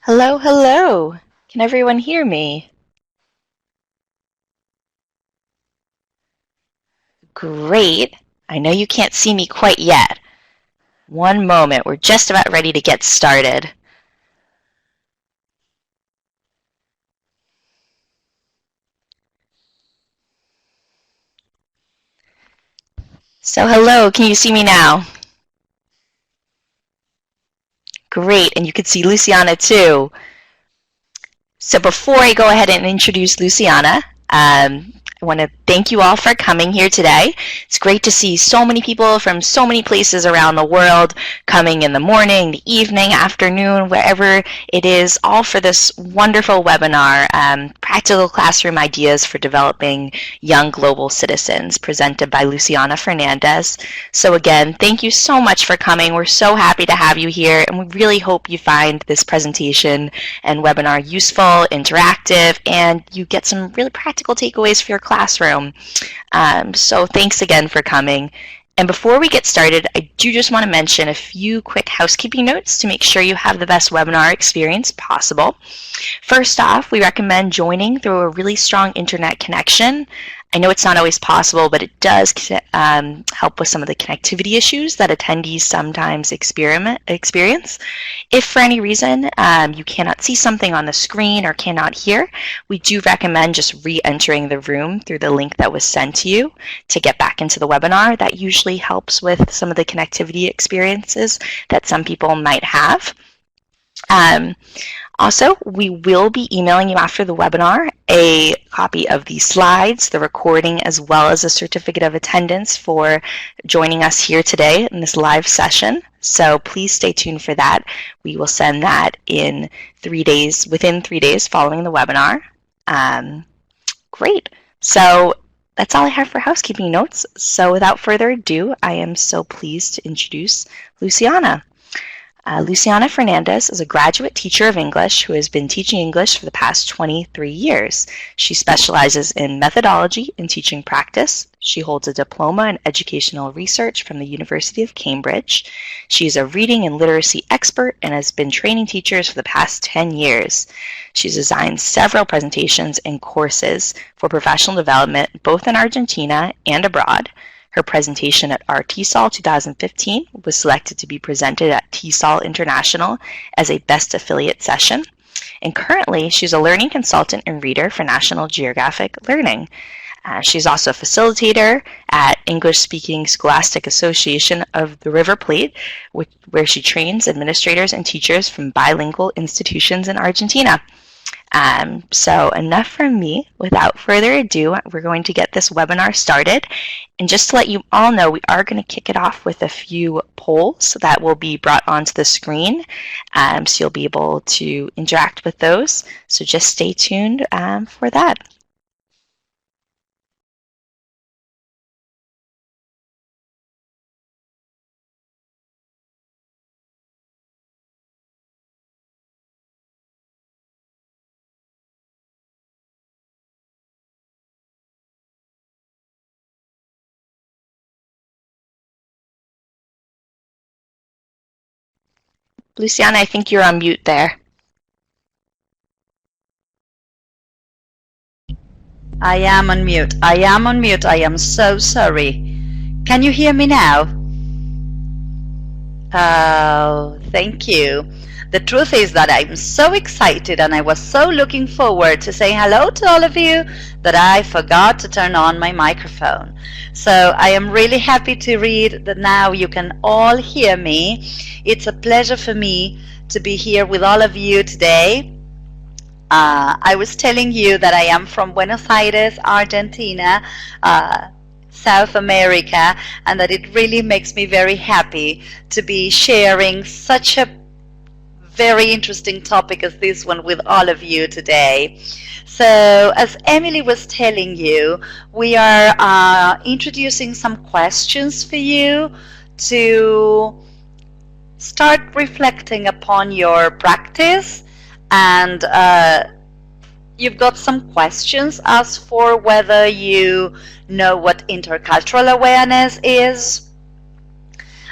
Hello, hello. Can everyone hear me? Great. I know you can't see me quite yet. One moment, we're just about ready to get started. So hello, can you see me now? Great, and you can see Luciana too. So before I go ahead and introduce Luciana, I want to thank you all for coming here today. It's great to see so many people from so many places around the world coming in the morning, the evening, afternoon, wherever it is, all for this wonderful webinar, Practical Classroom Ideas for Developing Young Global Citizens, presented by Luciana Fernández. So again, thank you so much for coming. We're so happy to have you here, and we really hope you find this presentation and webinar useful, interactive, and you get some really practical takeaways for your classroom. So thanks again for coming. And before we get started, I do just want to mention a few quick housekeeping notes to make sure you have the best webinar experience possible. First off, we recommend joining through a really strong internet connection. I know it's not always possible, but it does help with some of the connectivity issues that attendees sometimes experience. If for any reason you cannot see something on the screen or cannot hear, we do recommend just re-entering the room through the link that was sent to you to get back into the webinar. That usually helps with some of the connectivity experiences that some people might have. Also, we will be emailing you after the webinar a copy of the slides, the recording, as well as a certificate of attendance for joining us here today in this live session. So please stay tuned for that. We will send that in 3 days, within 3 days following the webinar. Great. So that's all I have for housekeeping notes. So without further ado, I am so pleased to introduce Luciana. Luciana Fernández is a graduate teacher of English who has been teaching English for the past 23 years. She specializes in methodology and teaching practice. She holds a diploma in educational research from the University of Cambridge. She is a reading and literacy expert and has been training teachers for the past 10 years. She's designed several presentations and courses for professional development, both in Argentina and abroad. Her presentation at our TESOL 2015 was selected to be presented at TESOL International as a Best Affiliate Session. And currently, she's a learning consultant and reader for National Geographic Learning. She's also a facilitator at English-Speaking Scholastic Association of the River Plate, where she trains administrators and teachers from bilingual institutions in Argentina. So enough from me. Without further ado, we're going to get this webinar started. And just to let you all know, we are going to kick it off with a few polls that will be brought onto the screen. So you'll be able to interact with those. So just stay tuned for that. Luciana, I think you're on mute there. I am on mute. I am on mute. I am so sorry. Can you hear me now? Oh, thank you. The truth is that I'm so excited and I was so looking forward to saying hello to all of you that I forgot to turn on my microphone. So I am really happy to read that now you can all hear me. It's a pleasure for me to be here with all of you today. I was telling you that I am from Buenos Aires, Argentina, South America, and that it really makes me very happy to be sharing such a very interesting topic as this one with all of you today. So as Emily was telling you, we are introducing some questions for you to start reflecting upon your practice. And you've got some questions as for whether you know what intercultural awareness is.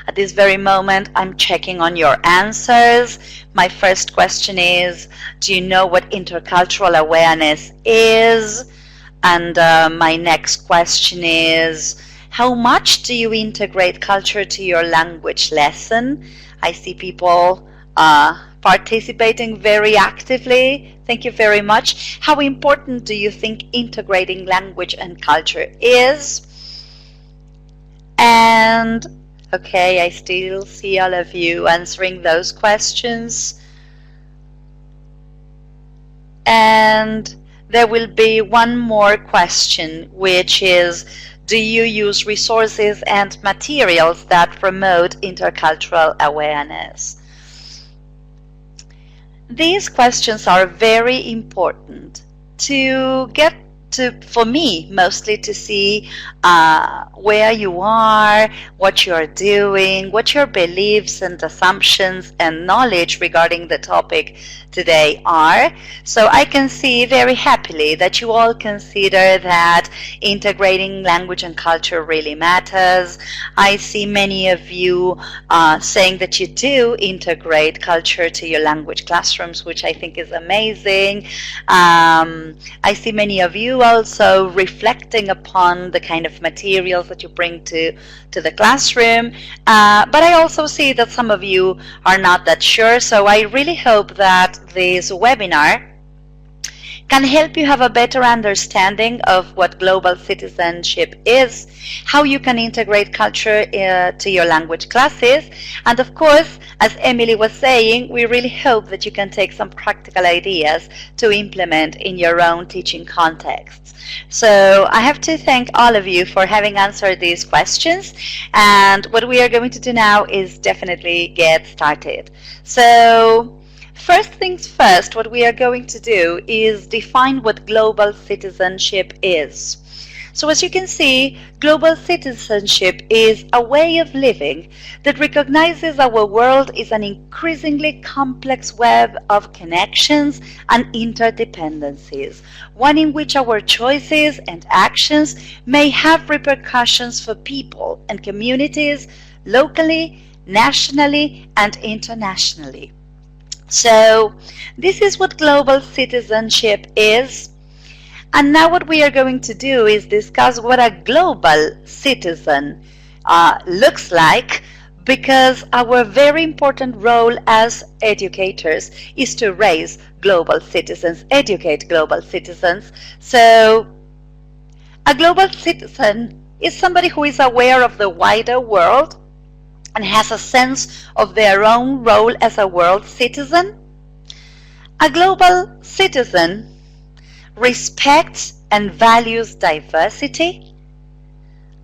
At this very moment, I'm checking on your answers. My first question is, do you know what intercultural awareness is? And my next question is, how much do you integrate culture to your language lesson? I see people participating very actively. Thank you very much. How important do you think integrating language and culture is? And okay, I still see all of you answering those questions. And there will be one more question, which is, do you use resources and materials that promote intercultural awareness? These questions are very important to get to, for me, mostly to see where you are, what you're doing, what your beliefs and assumptions and knowledge regarding the topic today are. So I can see very happily that you all consider that integrating language and culture really matters. I see many of you saying that you do integrate culture to your language classrooms, which I think is amazing. I see many of you also reflecting upon the kind of materials that you bring to the classroom, but I also see that some of you are not that sure, so I really hope that this webinar can help you have a better understanding of what global citizenship is, how you can integrate culture to your language classes, and of course, as Emily was saying, we really hope that you can take some practical ideas to implement in your own teaching contexts. So I have to thank all of you for having answered these questions, and what we are going to do now is definitely get started. So first things first, what we are going to do is define what global citizenship is. So as you can see, global citizenship is a way of living that recognizes our world is an increasingly complex web of connections and interdependencies, one in which our choices and actions may have repercussions for people and communities locally, nationally, and internationally. So this is what global citizenship is. And now what we are going to do is discuss what a global citizen looks like, because our very important role as educators is to raise global citizens, educate global citizens. So a global citizen is somebody who is aware of the wider world and has a sense of their own role as a world citizen. A global citizen respects and values diversity.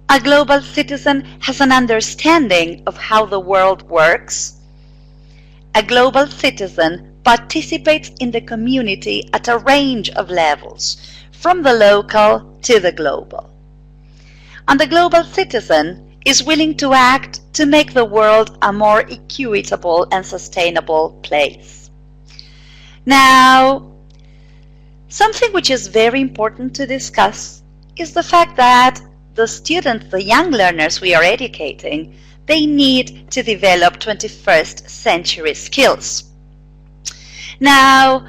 A global citizen has an understanding of how the world works. A global citizen participates in the community at a range of levels, from the local to the global. And the global citizen is willing to act to make the world a more equitable and sustainable place. Now, something which is very important to discuss is the fact that the students, the young learners we are educating, they need to develop 21st century skills. Now,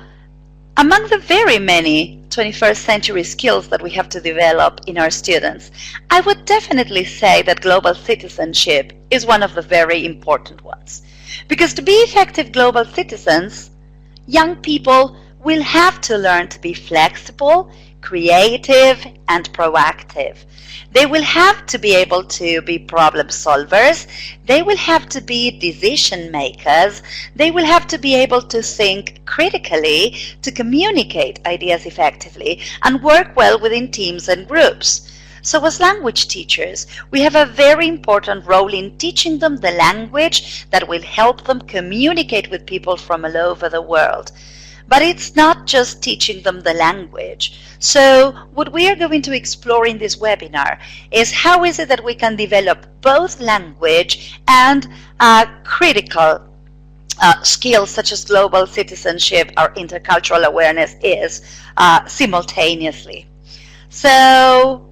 among the very many 21st century skills that we have to develop in our students, I would definitely say that global citizenship is one of the very important ones. Because to be effective global citizens, young people will have to learn to be flexible, creative, and proactive. They will have to be able to be problem solvers. They will have to be decision makers. They will have to be able to think critically, to communicate ideas effectively, and work well within teams and groups. So as language teachers, we have a very important role in teaching them the language that will help them communicate with people from all over the world. But it's not just teaching them the language. So what we are going to explore in this webinar is how is it that we can develop both language and critical skills such as global citizenship or intercultural awareness is simultaneously. So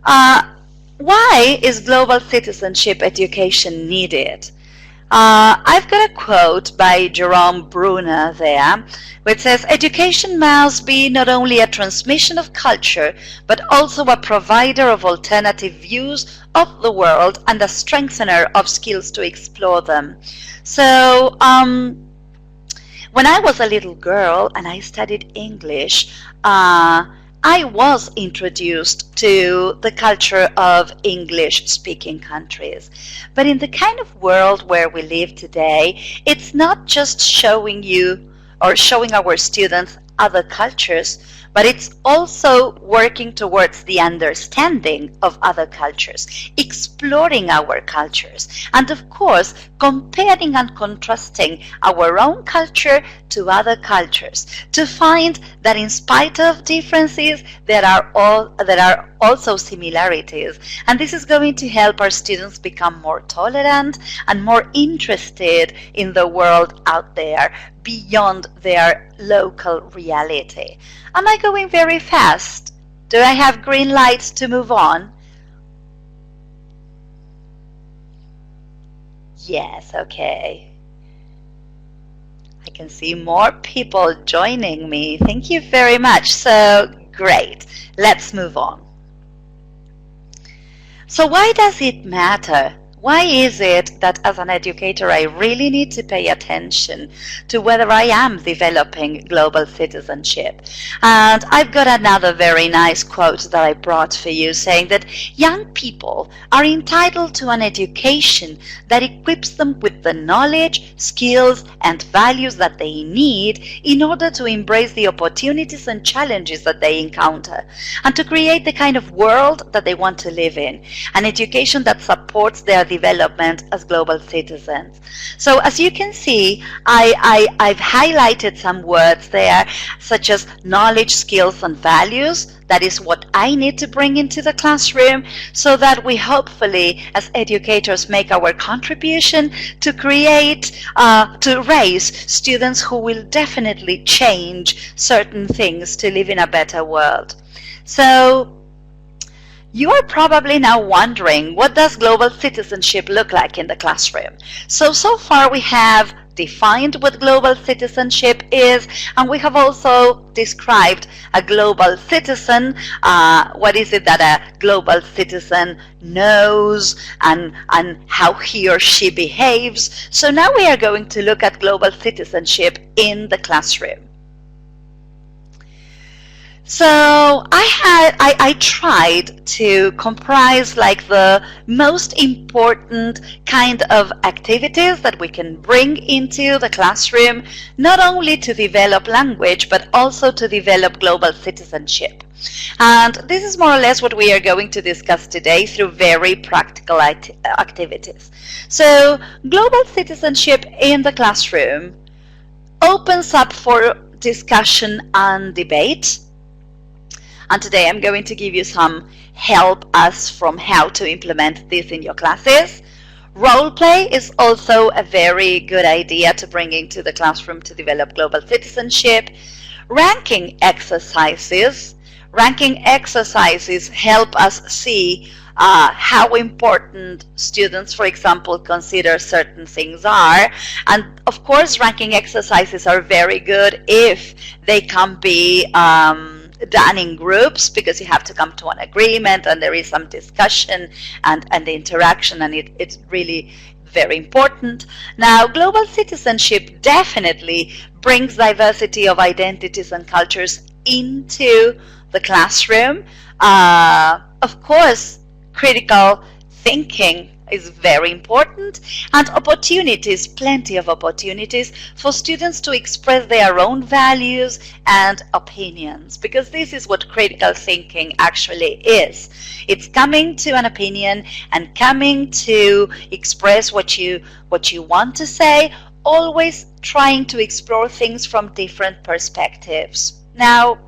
why is global citizenship education needed? I've got a quote by Jerome Bruner there, which says, education must be not only a transmission of culture, but also a provider of alternative views of the world and a strengthener of skills to explore them. So, when I was a little girl and I studied English, I was introduced to the culture of English-speaking countries. But in the kind of world where we live today, it's not just showing you or showing our students other cultures, but it's also working towards the understanding of other cultures, exploring our cultures, and of course, comparing and contrasting our own culture to other cultures to find that in spite of differences, there are also similarities. And this is going to help our students become more tolerant and more interested in the world out there beyond their local reality. Am I going very fast? Do I have green lights to move on? Yes, okay. I can see more people joining me. Thank you very much. So great. Let's move on. So why does it matter? Why is it that as an educator I really need to pay attention to whether I am developing global citizenship? And I've got another very nice quote that I brought for you saying that young people are entitled to an education that equips them with the knowledge, skills, and values that they need in order to embrace the opportunities and challenges that they encounter and to create the kind of world that they want to live in. An education that supports their development as global citizens. So as you can see, I've highlighted some words there, such as knowledge, skills, and values. That is what I need to bring into the classroom so that we hopefully, as educators, make our contribution to create, to raise students who will definitely change certain things to live in a better world. So, you are probably now wondering, what does global citizenship look like in the classroom? So far we have defined what global citizenship is, and we have also described a global citizen. What is it that a global citizen knows and how he or she behaves. So now we are going to look at global citizenship in the classroom. So I tried to comprise like the most important kind of activities that we can bring into the classroom, not only to develop language, but also to develop global citizenship. And this is more or less what we are going to discuss today through very practical activities. So global citizenship in the classroom opens up for discussion and debate. And today I'm going to give you some help as from how to implement this in your classes. Role play is also a very good idea to bring into the classroom to develop global citizenship. Ranking exercises. Ranking exercises help us see how important students, for example, consider certain things are. And of course, ranking exercises are very good if they can be done in groups, because you have to come to an agreement and there is some discussion and the interaction, and it's really very important. Now, global citizenship definitely brings diversity of identities and cultures into the classroom. Of course, critical thinking is very important, and opportunities, plenty of opportunities for students to express their own values and opinions, because this is what critical thinking actually is. It's coming to an opinion and coming to express what you want to say, always trying to explore things from different perspectives. Now,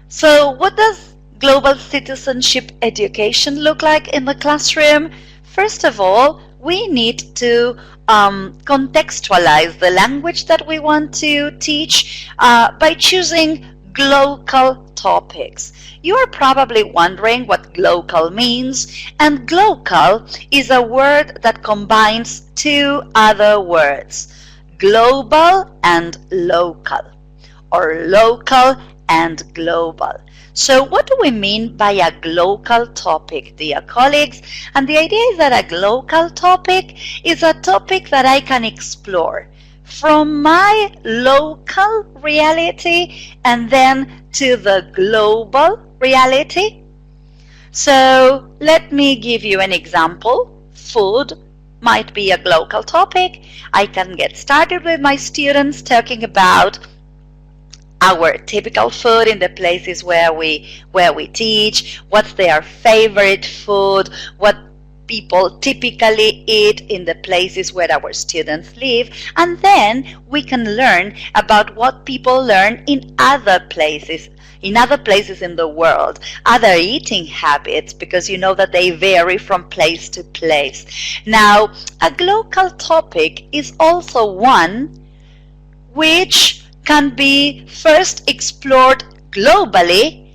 so what does global citizenship education look like in the classroom? First of all, we need to contextualize the language that we want to teach by choosing Global topics. You are probably wondering what global means, and global is a word that combines two other words, global and local, or local and global. So what do we mean by a global topic, dear colleagues? And the idea is that a global topic is a topic that I can explore from my local reality and then to the global reality. So let me give you an example. Food might be a global topic. I can get started with my students talking about our typical food in the places where we teach, what's their favorite food, what people typically eat in the places where our students live, and then we can learn about what people learn in other places in the world, other eating habits, because you know that they vary from place to place. Now, a global topic is also one which can be first explored globally,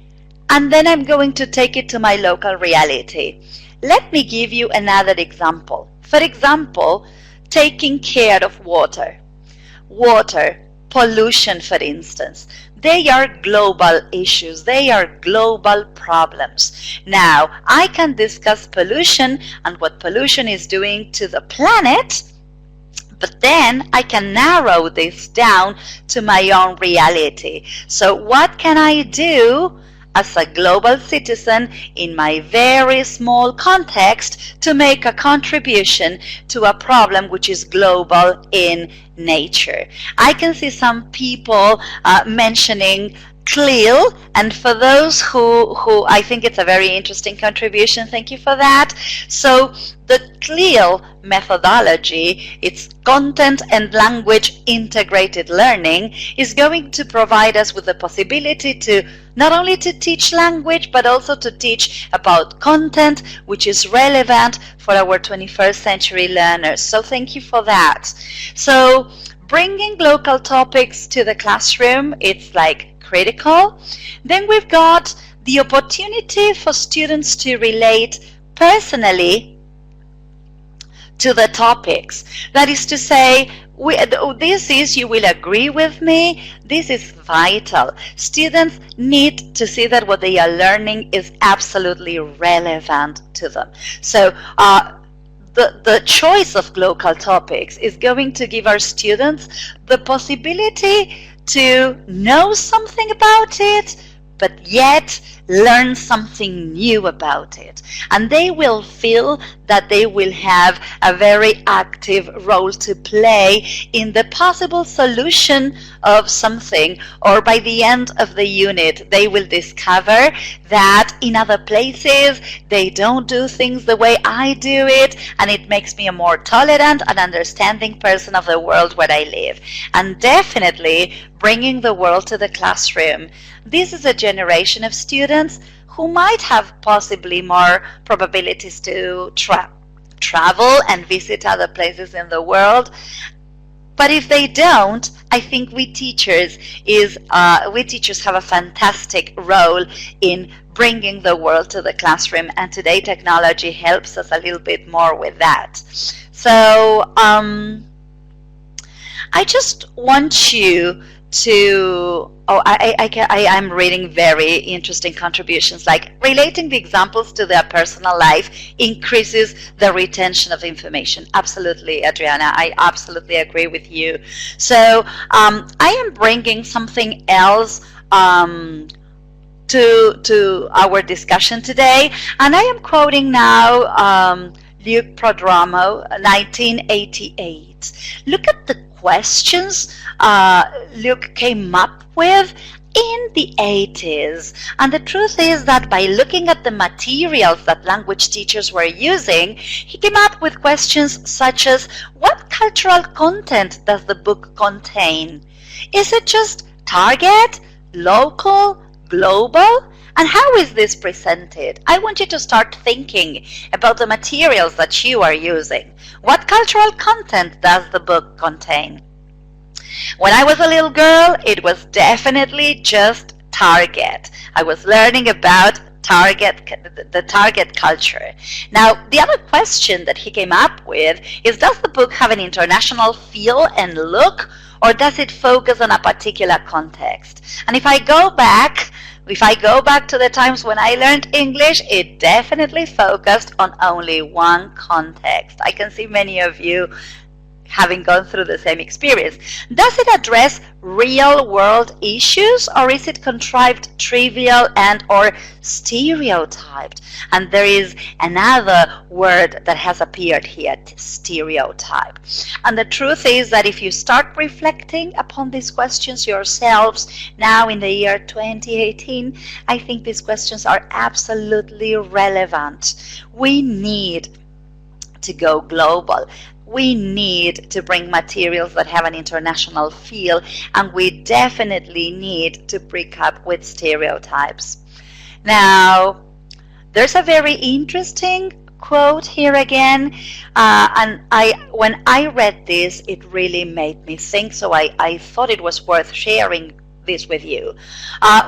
and then I'm going to take it to my local reality. Let me give you another example. For example, taking care of water. Water, pollution, for instance. They are global issues. They are global problems. Now, I can discuss pollution and what pollution is doing to the planet, but then I can narrow this down to my own reality. So what can I do as a global citizen in my very small context to make a contribution to a problem which is global in nature? I can see some people mentioning CLIL, and for those who I think it's a very interesting contribution, thank you for that. So the CLIL methodology, it's content and language integrated learning, is going to provide us with the possibility to not only to teach language but also to teach about content which is relevant for our 21st century learners. So thank you for that. So bringing local topics to the classroom, it's like critical. Then we've got the opportunity for students to relate personally to the topics. That is to say, this is, you will agree with me, this is vital. Students need to see that what they are learning is absolutely relevant to them. So the choice of local topics is going to give our students the possibility to know something about it, but yet learn something new about it. And they will feel that they will have a very active role to play in the possible solution of something, or by the end of the unit they will discover that in other places they don't do things the way I do it, and it makes me a more tolerant and understanding person of the world where I live. And definitely bringing the world to the classroom. This is a generation of students who might have possibly more probabilities to travel and visit other places in the world. But if they don't, I think we teachers have a fantastic role in bringing the world to the classroom, and today technology helps us a little bit more with that. So I just want you to, I'm reading very interesting contributions, like relating the examples to their personal life increases the retention of information. Absolutely, Adriana, I absolutely agree with you. So I am bringing something else to our discussion today, and I am quoting now Luke Prodromou, 1988. Look at the questions Luke came up with in the 80s. And the truth is that by looking at the materials that language teachers were using, he came up with questions such as, what cultural content does the book contain? Is it just target, local, global? And how is this presented? I want you to start thinking about the materials that you are using. What cultural content does the book contain? When I was a little girl, it was definitely just target. I was learning about the target culture. Now, the other question that he came up with is, does the book have an international feel and look, or does it focus on a particular context? And if I go back to the times when I learned English, it definitely focused on only one context. I can see many of you having gone through the same experience. Does it address real world issues, or is it contrived, trivial, and or stereotyped? And there is another word that has appeared here, stereotype. And the truth is that if you start reflecting upon these questions yourselves now in the year 2018, I think these questions are absolutely relevant. We need to go global. We need to bring materials that have an international feel, and we definitely need to break up with stereotypes. Now, there's a very interesting quote here again, and when I read this, it really made me think, so I thought it was worth sharing this with you.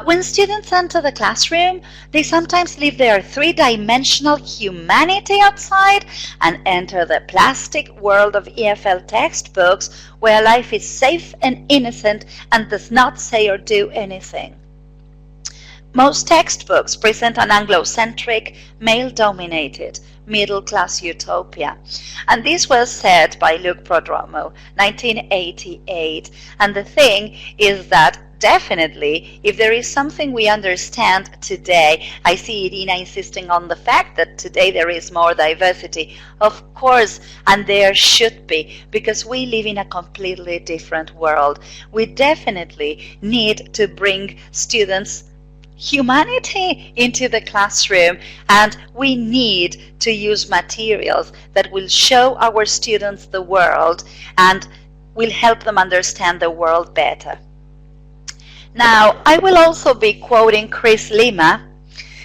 When students enter the classroom, they sometimes leave their three-dimensional humanity outside and enter the plastic world of EFL textbooks, where life is safe and innocent and does not say or do anything. Most textbooks present an Anglo-centric, male-dominated, middle-class utopia. And this was said by Luc Prodromo, 1988. And the thing is that definitely, if there is something we understand today, I see Irina insisting on the fact that today there is more diversity. Of course, and there should be, because we live in a completely different world. We definitely need to bring students' humanity into the classroom, and we need to use materials that will show our students the world and will help them understand the world better. Now, I will also be quoting Chris Lima,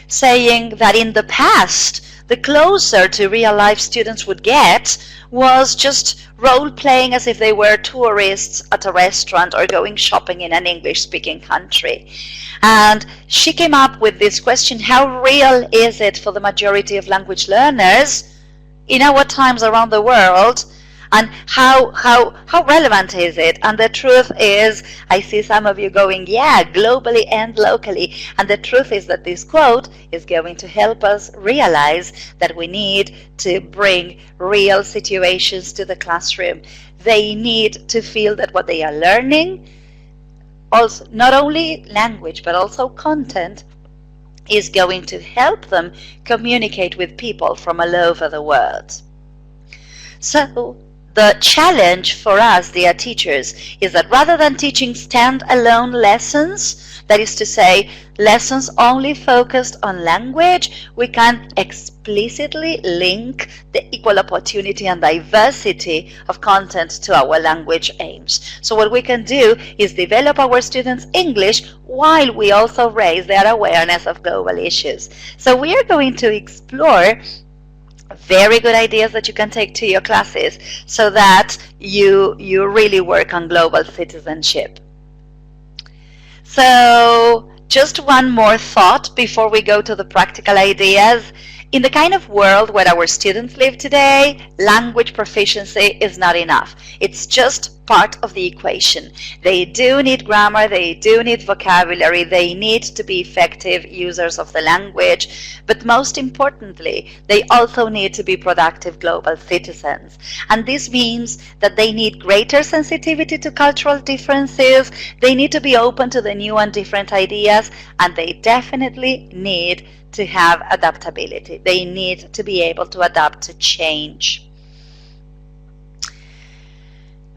saying that in the past, the closer to real life students would get was just role-playing as if they were tourists at a restaurant or going shopping in an English-speaking country. And she came up with this question: how real is it for the majority of language learners in our times around the world? And how relevant is it? And the truth is, I see some of you going, yeah, globally and locally. And the truth is that this quote is going to help us realize that we need to bring real situations to the classroom. They need to feel that what they are learning, also not only language, but also content, is going to help them communicate with people from all over the world. So, the challenge for us, dear teachers, is that rather than teaching stand-alone lessons, that is to say, lessons only focused on language, we can explicitly link the equal opportunity and diversity of content to our language aims. So what we can do is develop our students' English while we also raise their awareness of global issues. So we are going to explore very good ideas that you can take to your classes so that you really work on global citizenship. So just one more thought before we go to the practical ideas. In the kind of world where our students live today, language proficiency is not enough. It's just part of the equation. They do need grammar, they do need vocabulary, they need to be effective users of the language, but most importantly, they also need to be productive global citizens. And this means that they need greater sensitivity to cultural differences, they need to be open to the new and different ideas, and they definitely need to have adaptability. They need to be able to adapt to change.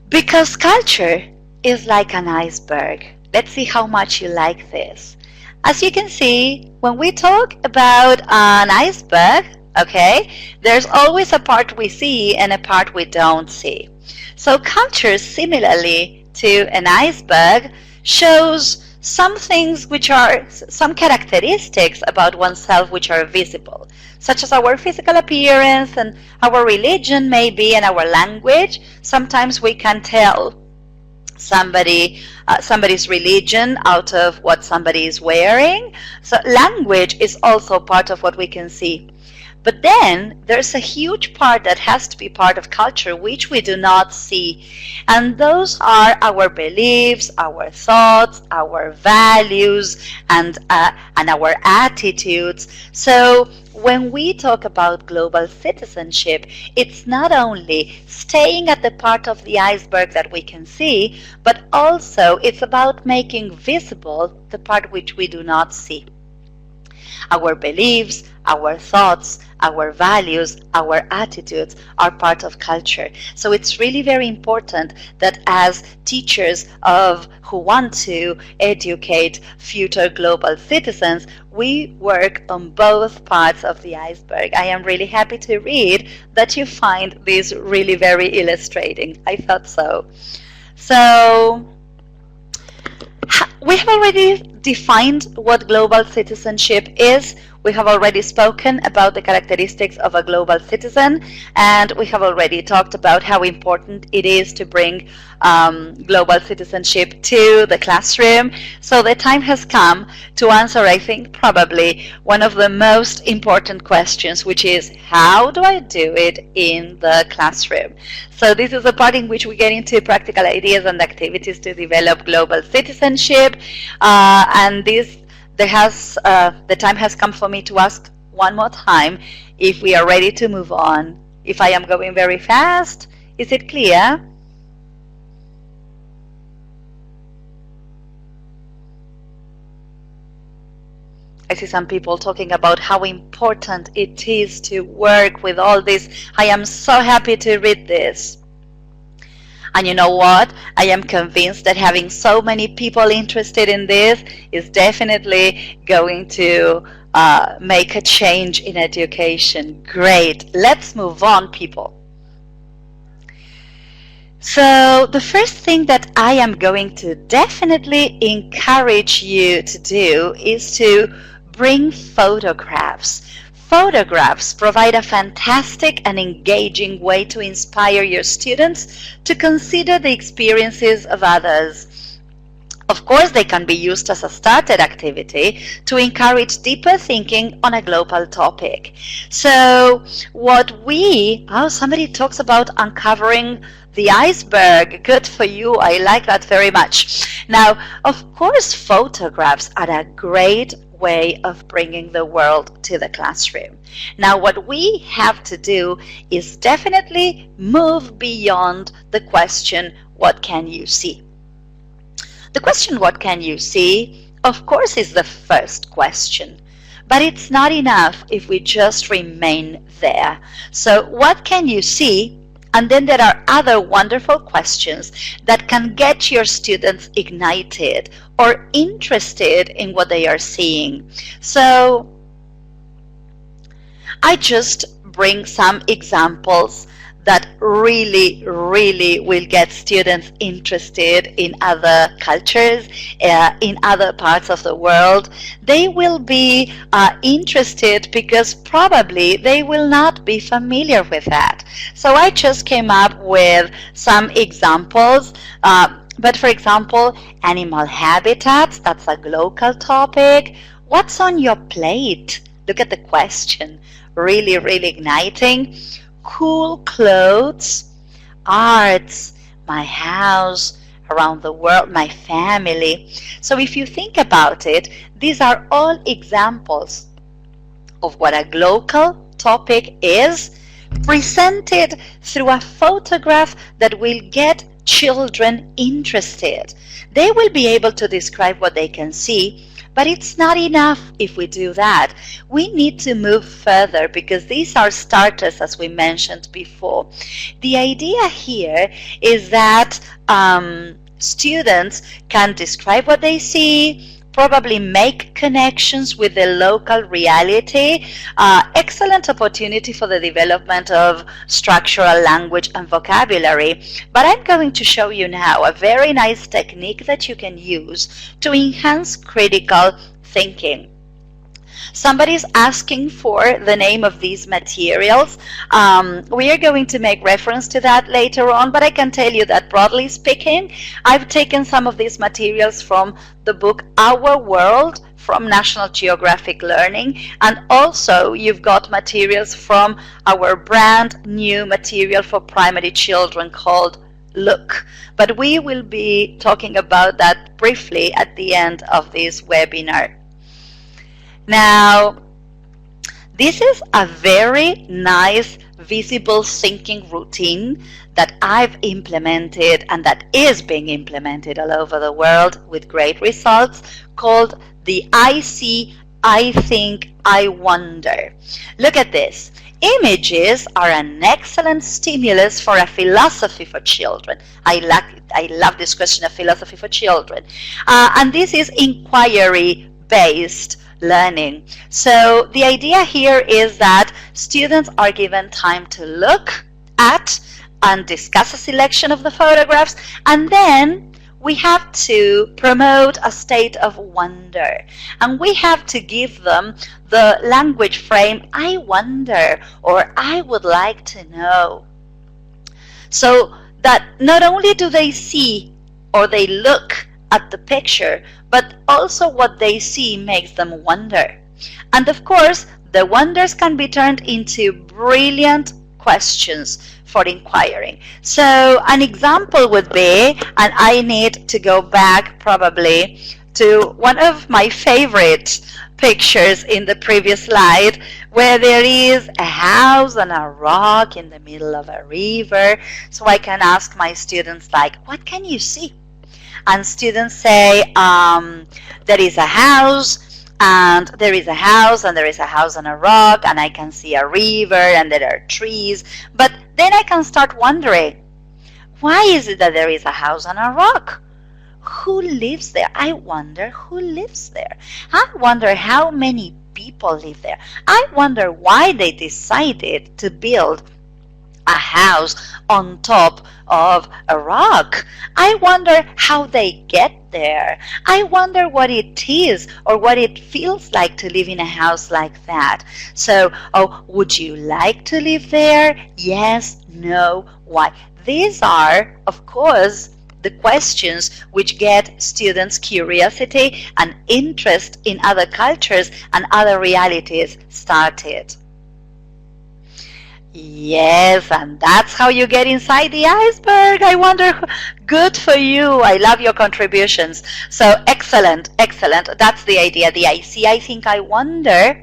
Because culture is like an iceberg. Let's see how much you like this. As you can see, when we talk about an iceberg, okay, there's always a part we see and a part we don't see. So culture, similarly to an iceberg, shows some things which are some characteristics about oneself which are visible, such as our physical appearance and our religion maybe and our language. Sometimes we can tell somebody's religion out of what somebody is wearing. So language is also part of what we can see. But then there's a huge part that has to be part of culture, which we do not see. And those are our beliefs, our thoughts, our values, and our attitudes. So when we talk about global citizenship, it's not only staying at the part of the iceberg that we can see, but also it's about making visible the part which we do not see. Our beliefs, our thoughts, our values, our attitudes are part of culture. So it's really very important that as teachers who want to educate future global citizens, we work on both parts of the iceberg. I am really happy to read that you find this really very illustrating. I thought so. So we have already defined what global citizenship is. We have already spoken about the characteristics of a global citizen, and we have already talked about how important it is to bring global citizenship to the classroom. So the time has come to answer, I think, probably one of the most important questions, which is, how do I do it in the classroom? So this is the part in which we get into practical ideas and activities to develop global citizenship, and the time has come for me to ask one more time if we are ready to move on. If I am going very fast, is it clear? I see some people talking about how important it is to work with all this. I am so happy to read this. And you know what? I am convinced that having so many people interested in this is definitely going to make a change in education. Great. Let's move on, people. So the first thing that I am going to definitely encourage you to do is to bring photographs. Photographs provide a fantastic and engaging way to inspire your students to consider the experiences of others. Of course, they can be used as a starter activity to encourage deeper thinking on a global topic. So somebody talks about uncovering the iceberg. Good for you. I like that very much. Now, of course, photographs are a great way of bringing the world to the classroom. Now, what we have to do is definitely move beyond the question, what can you see? The question, what can you see, of course, is the first question. But it's not enough if we just remain there. So what can you see? And then there are other wonderful questions that can get your students ignited or interested in what they are seeing. So I just bring some examples that really will get students interested in other cultures, in other parts of the world. They will be interested because probably they will not be familiar with that. So I just came up with some examples. But for example, animal habitats, that's a local topic. What's on your plate? Look at the question. Really igniting. Cool clothes, arts, my house, around the world, my family. So if you think about it, these are all examples of what a local topic is, presented through a photograph that will get children interested. They will be able to describe what they can see, but it's not enough if we do that. We need to move further because these are starters, as we mentioned before. The idea here is that students can describe what they see, probably make connections with the local reality. Excellent opportunity for the development of structural language and vocabulary. But I'm going to show you now a very nice technique that you can use to enhance critical thinking. Somebody's asking for the name of these materials. We are going to make reference to that later on, but I can tell you that broadly speaking, I've taken some of these materials from the book Our World from National Geographic Learning, and also you've got materials from our brand new material for primary children called Look. But we will be talking about that briefly at the end of this webinar. Now, this is a very nice visible thinking routine that I've implemented and that is being implemented all over the world with great results, called the I see, I think, I wonder. Look at this. Images are an excellent stimulus for a philosophy for children. I love this question of philosophy for children. And this is inquiry-based learning. So the idea here is that students are given time to look at and discuss a selection of the photographs, and then we have to promote a state of wonder, and we have to give them the language frame, I wonder, or I would like to know, so that not only do they see or they look at the picture, but also what they see makes them wonder. And of course, the wonders can be turned into brilliant questions for inquiring. So an example would be, and I need to go back probably to one of my favorite pictures in the previous slide, where there is a house on a rock in the middle of a river. So I can ask my students, like, what can you see? And students say, there is a house, and there is a house, and there is a house on a rock, and I can see a river, and there are trees. But then I can start wondering, why is it that there is a house on a rock? Who lives there? I wonder who lives there. I wonder how many people live there. I wonder why they decided to build a house on top of a rock. I wonder how they get there. I wonder what it is or what it feels like to live in a house like that. So, would you like to live there? Yes, no, why? These are, of course, the questions which get students' curiosity and interest in other cultures and other realities started. Yes, and that's how you get inside the iceberg. I wonder, good for you. I love your contributions. So excellent, excellent. That's the idea. The I see, I think, I wonder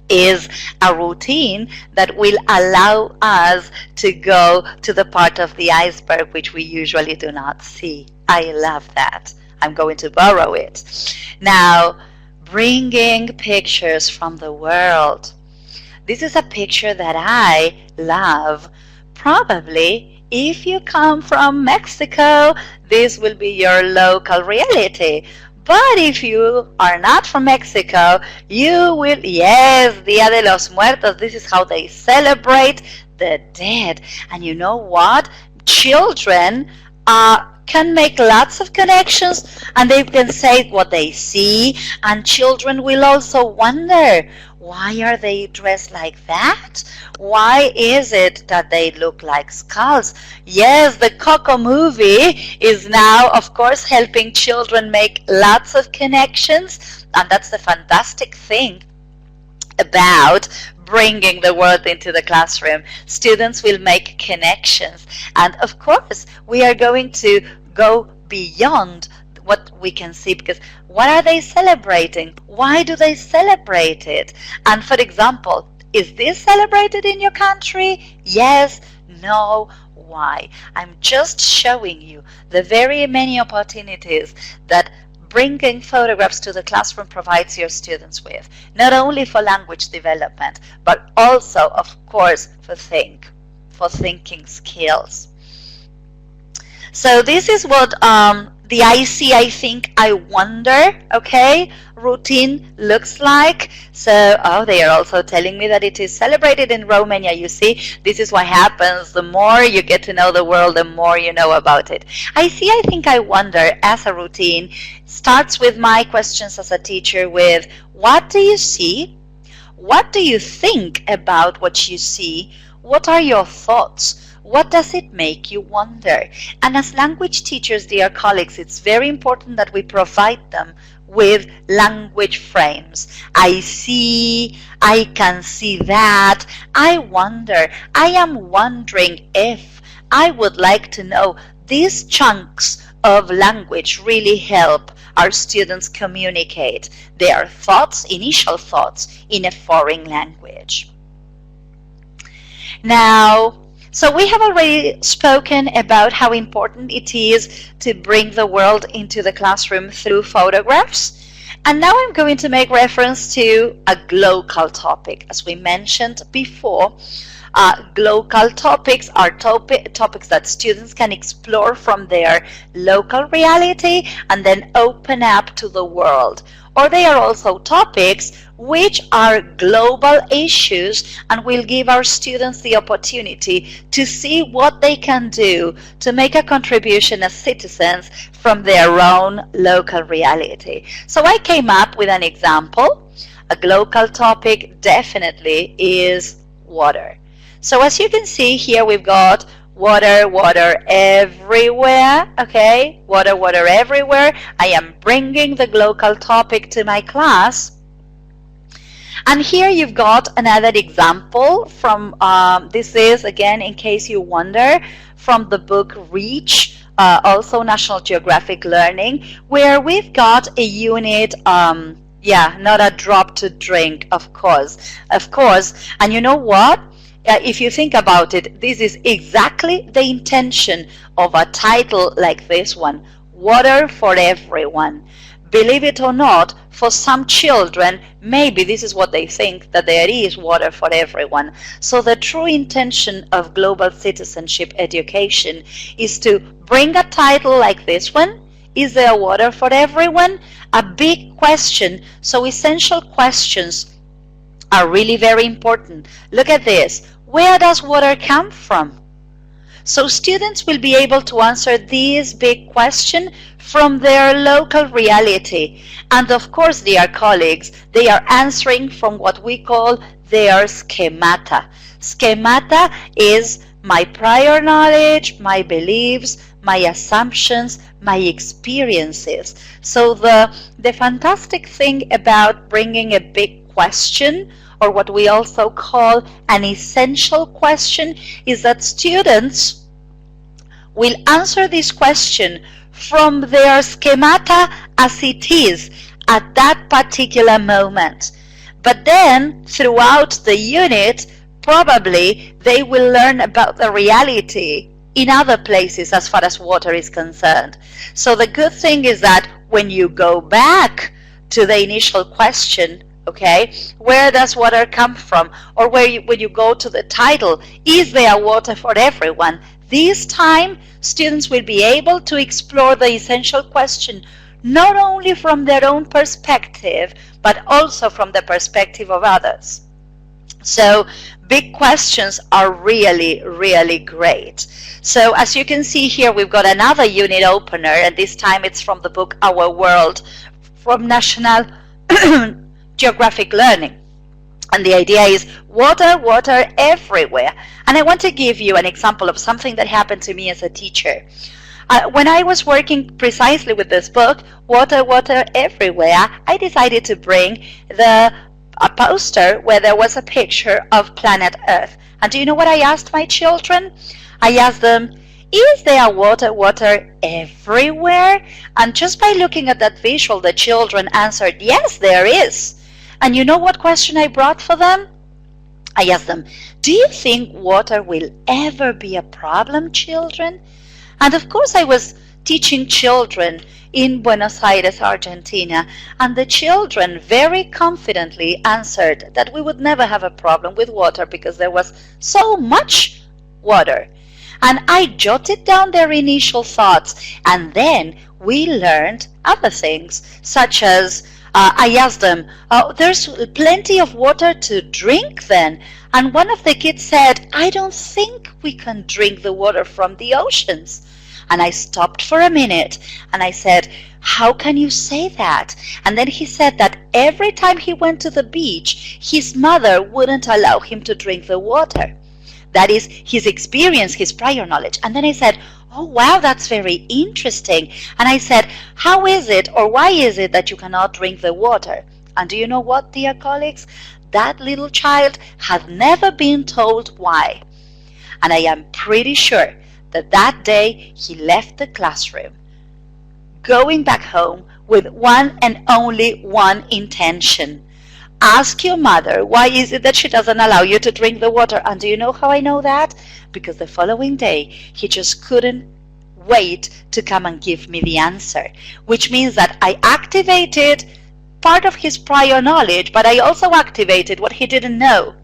is a routine that will allow us to go to the part of the iceberg which we usually do not see. I love that. I'm going to borrow it. Now, bringing pictures from the world. This is a picture that I love. Probably, if you come from Mexico, this will be your local reality. But if you are not from Mexico, you will, yes, Dia de los Muertos. This is how they celebrate the dead. And you know what? Children can make lots of connections, and they can say what they see, and children will also wonder, why are they dressed like that? Why is it that they look like skulls? Yes, the Coco movie is now, of course, helping children make lots of connections, and that's the fantastic thing about bringing the world into the classroom. Students will make connections, and of course we are going to go beyond what we can see, because what are they celebrating? Why do they celebrate it? And for example, is this celebrated in your country? Yes, no, why? I'm just showing you the very many opportunities that bringing photographs to the classroom provides your students with, not only for language development, but also, of course, for thinking skills. So this is what the I see, I think, I wonder, okay, routine looks like. So, oh, they are also telling me that it is celebrated in Romania. You see, this is what happens. The more you get to know the world, the more you know about it. I see, I think, I wonder as a routine starts with my questions as a teacher with, what do you see? What do you think about what you see? What are your thoughts? What does it make you wonder? And as language teachers, dear colleagues, it's very important that we provide them with language frames. I see, I can see that, I wonder, I am wondering if, I would like to know. These chunks of language really help our students communicate their thoughts, initial thoughts, in a foreign language. Now, so we have already spoken about how important it is to bring the world into the classroom through photographs. And now I'm going to make reference to a local topic. As we mentioned before, local topics are topics that students can explore from their local reality and then open up to the world. Or they are also topics which are global issues and will give our students the opportunity to see what they can do to make a contribution as citizens from their own local reality. So I came up with an example. A local topic definitely is water. So as you can see here, we've got water, water everywhere, okay? Water, water everywhere. I am bringing the local topic to my class. And here you've got another example from, this is, again, in case you wonder, from the book Reach, also National Geographic Learning, where we've got a unit, not a drop to drink, of course. And you know what? If you think about it, this is exactly the intention of a title like this one, Water for Everyone. Believe it or not, for some children, maybe this is what they think, that there is water for everyone. So the true intention of global citizenship education is to bring a title like this one, is there water for everyone? A big question. So essential questions are really very important. Look at this. Where does water come from? So students will be able to answer this big question from their local reality. And of course, dear colleagues, they are answering from what we call their schemata. Schemata is my prior knowledge, my beliefs, my assumptions, my experiences. So the fantastic thing about bringing a big question, or what we also call an essential question, is that students will answer this question from their schemata as it is at that particular moment. But then, throughout the unit, probably they will learn about the reality in other places as far as water is concerned. So the good thing is that when you go back to the initial question, okay, where does water come from? Or when you go to the title, is there water for everyone? This time, students will be able to explore the essential question not only from their own perspective, but also from the perspective of others. So big questions are really, really great. So as you can see here, we've got another unit opener, and this time it's from the book Our World from National Geographic Learning. And the idea is water, water everywhere. And I want to give you an example of something that happened to me as a teacher. When I was working precisely with this book, Water, Water Everywhere, I decided to bring a poster where there was a picture of planet Earth. And do you know what I asked my children? I asked them, is there water, water everywhere? And just by looking at that visual, the children answered, yes, there is. And you know what question I brought for them? I asked them, do you think water will ever be a problem, children? And of course I was teaching children in Buenos Aires, Argentina, and the children very confidently answered that we would never have a problem with water because there was so much water. And I jotted down their initial thoughts, and then we learned other things, such as I asked them, there's plenty of water to drink then? And one of the kids said, I don't think we can drink the water from the oceans. And I stopped for a minute and I said, how can you say that? And then he said that every time he went to the beach, his mother wouldn't allow him to drink the water. That is his experience, his prior knowledge. And then I said, oh wow, that's very interesting. And I said, how is it or why is it that you cannot drink the water? And do you know what, dear colleagues? That little child had never been told why. And I am pretty sure that that day he left the classroom, going back home with one and only one intention. Ask your mother, why is it that she doesn't allow you to drink the water? And do you know how I know that? Because the following day, he just couldn't wait to come and give me the answer, which means that I activated part of his prior knowledge, but I also activated what he didn't know.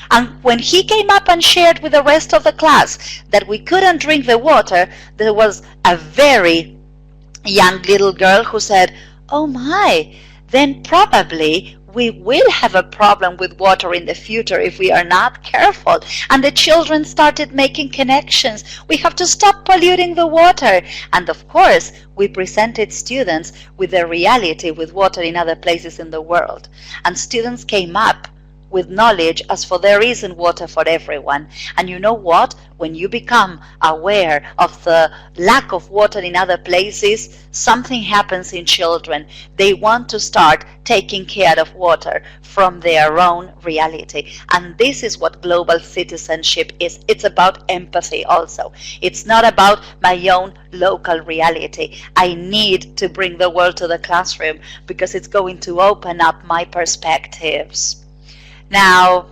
And when he came up and shared with the rest of the class that we couldn't drink the water, there was a very young little girl who said, oh my, then probably we will have a problem with water in the future if we are not careful. And the children started making connections. We have to stop polluting the water. And of course, we presented students with the reality with water in other places in the world. And students came up with knowledge as for there isn't water for everyone. And you know what? When you become aware of the lack of water in other places, something happens in children. They want to start taking care of water from their own reality. And this is what global citizenship is. It's about empathy also. It's not about my own local reality. I need to bring the world to the classroom because it's going to open up my perspectives. Now,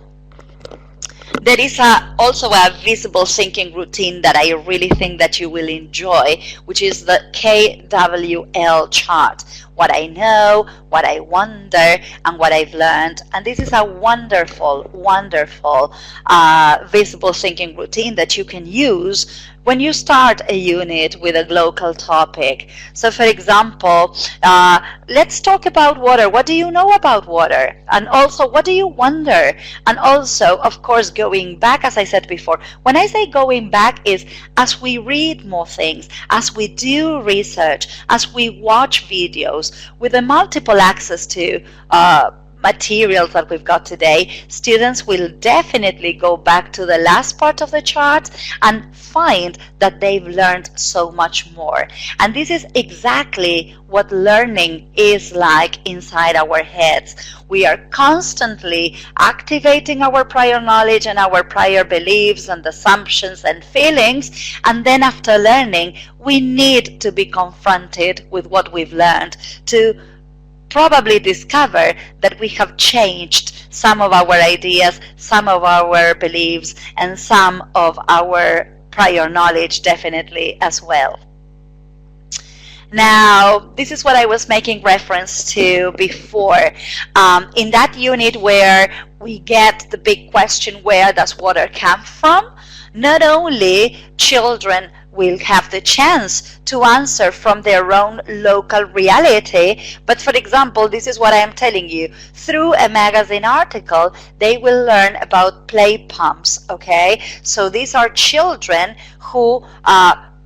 there is also a visible thinking routine that I really think that you will enjoy, which is the KWL chart. What I know, what I wonder, and what I've learned. And this is a wonderful, wonderful visible thinking routine that you can use when you start a unit with a local topic. So for example, let's talk about water. What do you know about water? And also, what do you wonder? And also, of course, going back, as I said before, when I say going back is as we read more things, as we do research, as we watch videos, with the multiple access to materials that we've got today, students will definitely go back to the last part of the chart and find that they've learned so much more. And this is exactly what learning is like inside our heads. We are constantly activating our prior knowledge and our prior beliefs and assumptions and feelings, and then after learning, we need to be confronted with what we've learned to probably discover that we have changed some of our ideas, some of our beliefs, and some of our prior knowledge definitely as well. Now, this is what I was making reference to before. In that unit where we get the big question, where does water come from? Not only children will have the chance to answer from their own local reality, but for example, this is what I am telling you. Through a magazine article, they will learn about play pumps, okay? So these are children who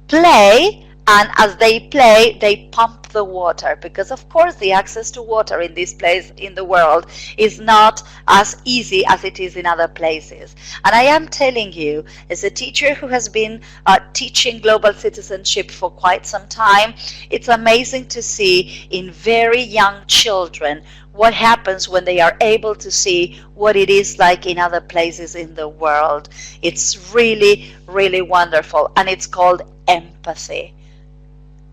play, and as they play, they pump the water, because of course the access to water in this place in the world is not as easy as it is in other places. And I am telling you, as a teacher who has been teaching global citizenship for quite some time, it's amazing to see in very young children what happens when they are able to see what it is like in other places in the world. It's really, really wonderful, and it's called empathy.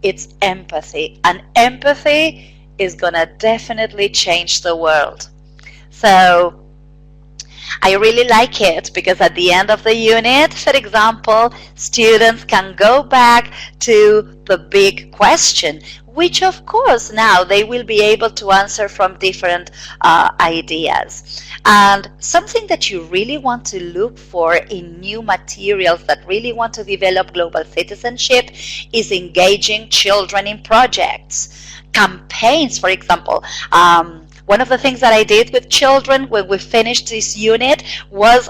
It's empathy, and empathy is gonna definitely change the world. So I really like it because at the end of the unit, for example, students can go back to the big question. which of course now they will be able to answer from different ideas. And something that you really want to look for in new materials that really want to develop global citizenship is engaging children in projects, campaigns, for example. One of the things that I did with children when we finished this unit was,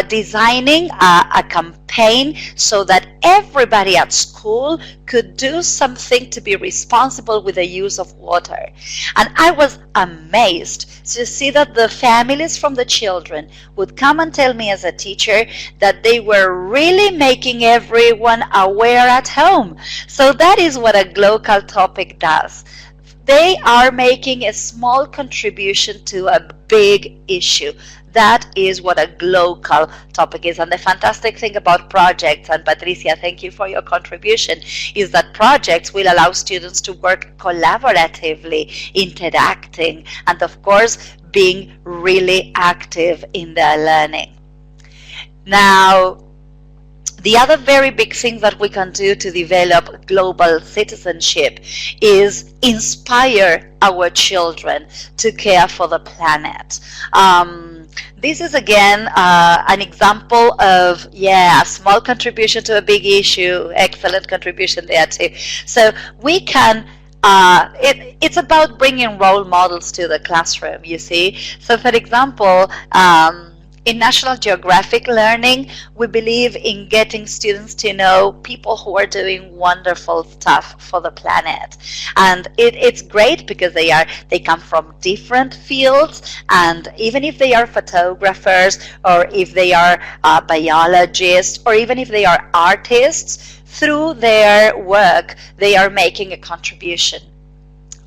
designing a campaign so that everybody at school could do something to be responsible with the use of water. And I was amazed to see that the families from the children would come and tell me as a teacher that they were really making everyone aware at home. So that is what a global topic does. They are making a small contribution to a big issue. That is what a global topic is. And the fantastic thing about projects, and Patricia, thank you for your contribution, is that projects will allow students to work collaboratively, interacting, and of course, being really active in their learning. Now, the other very big thing that we can do to develop global citizenship is inspire our children to care for the planet. This is again an example of, a small contribution to a big issue. Excellent contribution there too. So we can it's about bringing role models to the classroom, you see. So for example, in National Geographic learning, we believe in getting students to know people who are doing wonderful stuff for the planet. And it's great because they come from different fields, and even if they are photographers, or if they are biologists, or even if they are artists, through their work, they are making a contribution.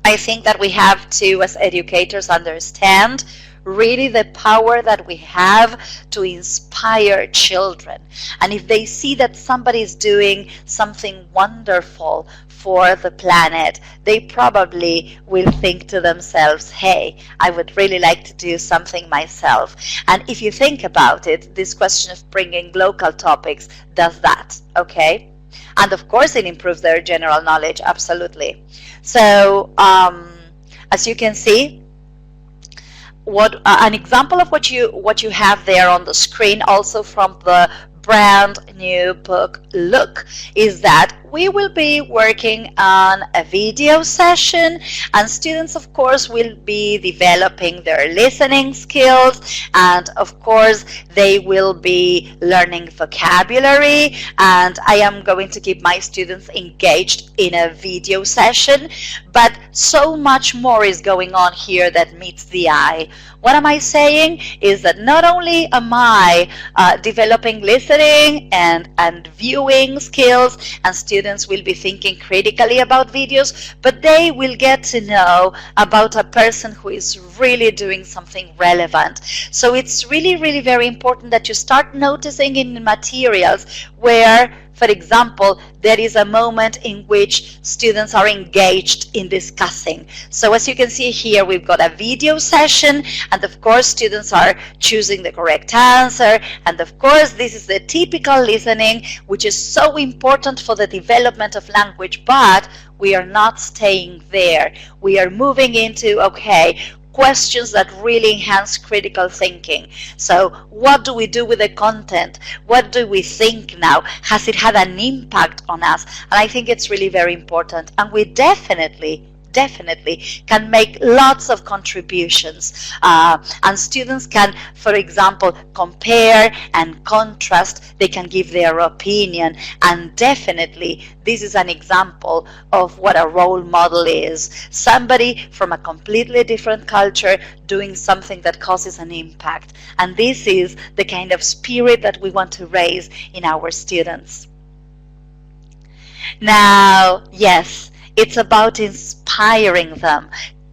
I think that we have to, as educators, understand really the power that we have to inspire children. And if they see that somebody is doing something wonderful for the planet, they probably will think to themselves, hey, I would really like to do something myself. And if you think about it, this question of bringing local topics does that, okay? And of course it improves their general knowledge, absolutely. So as you can see, what an example of what you have there on the screen, also from the brand new book Look, is that we will be working on a video session, and students of course will be developing their listening skills, and of course they will be learning vocabulary, and I am going to keep my students engaged in a video session. But so much more is going on here that meets the eye. What am I saying is that not only am I developing listening and viewing skills, and students will be thinking critically about videos, but they will get to know about a person who is really doing something relevant. So it's really, really very important that you start noticing in materials where, for example, there is a moment in which students are engaged in discussing. So as you can see here, we've got a video session, and of course students are choosing the correct answer, and of course this is the typical listening, which is so important for the development of language. But we are not staying there. We are moving into, okay, questions that really enhance critical thinking. So what do we do with the content? What do we think now? Has it had an impact on us? And I think it's really very important. And we definitely can make lots of contributions, and students can, for example, compare and contrast. They can give their opinion, and definitely this is an example of what a role model is. Somebody from a completely different culture doing something that causes an impact. And this is the kind of spirit that we want to raise in our students. Now, yes, it's about inspiring them.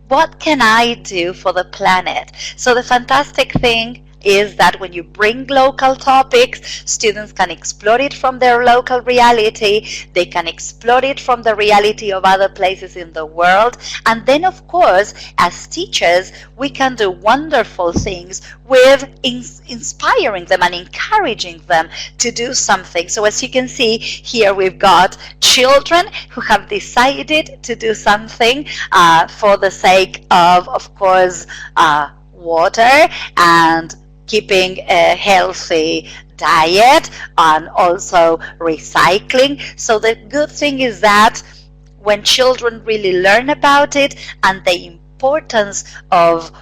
What can I do for the planet? So the fantastic thing is that when you bring local topics, students can explore it from their local reality, they can explore it from the reality of other places in the world, and then of course as teachers we can do wonderful things with inspiring them and encouraging them to do something. So as you can see here, we've got children who have decided to do something for the sake of course, water and keeping a healthy diet and also recycling. So the good thing is that when children really learn about it and the importance of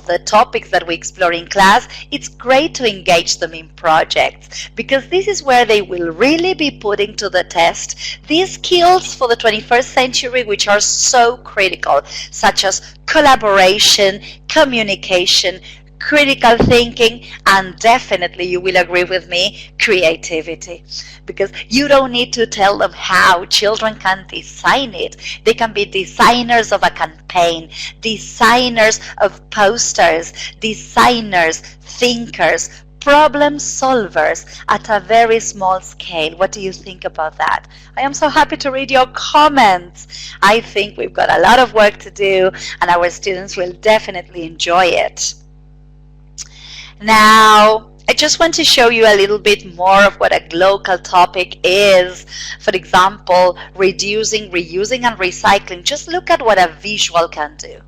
the topics that we explore in class, it's great to engage them in projects, because this is where they will really be putting to the test these skills for the 21st century, which are so critical, such as collaboration, communication, critical thinking, and definitely, you will agree with me, creativity. Because you don't need to tell them how. Children can design it. They can be designers of a campaign, designers of posters, designers, thinkers, problem solvers at a very small scale. What do you think about that? I am so happy to read your comments. I think we've got a lot of work to do, and our students will definitely enjoy it. Now, I just want to show you a little bit more of what a local topic is. For example, reducing, reusing, and recycling. Just look at what a visual can do.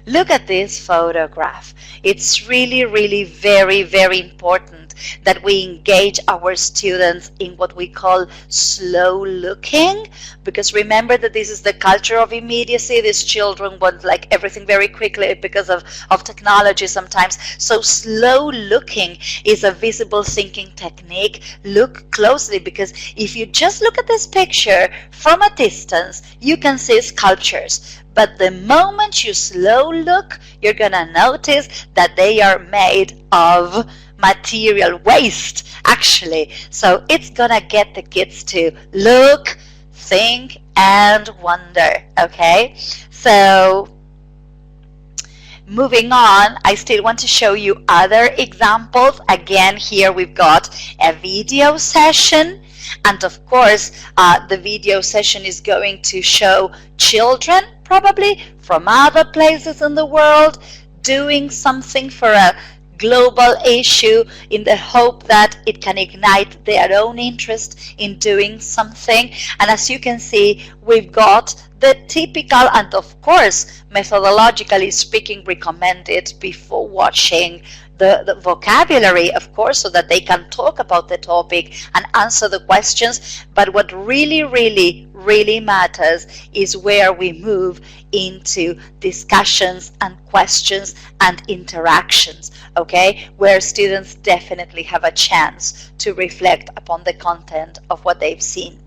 Look at this photograph. It's really, really very, very important that we engage our students in what we call slow looking, because remember that this is the culture of immediacy. These children want like everything very quickly because of technology sometimes. So slow looking is a visible thinking technique. Look closely, because if you just look at this picture from a distance, you can see sculptures. But the moment you slow look, you're going to notice that they are made of material waste, actually. So it's going to get the kids to look, think, and wonder, okay? So moving on, I still want to show you other examples. Again, here we've got a video session. And of course, the video session is going to show children, probably from other places in the world, doing something for a global issue in the hope that it can ignite their own interest in doing something. And as you can see, we've got the typical, and of course, methodologically speaking, recommended before watching the vocabulary, of course, so that they can talk about the topic and answer the questions. But what really, really, really matters is where we move into discussions and questions and interactions, okay, where students definitely have a chance to reflect upon the content of what they've seen.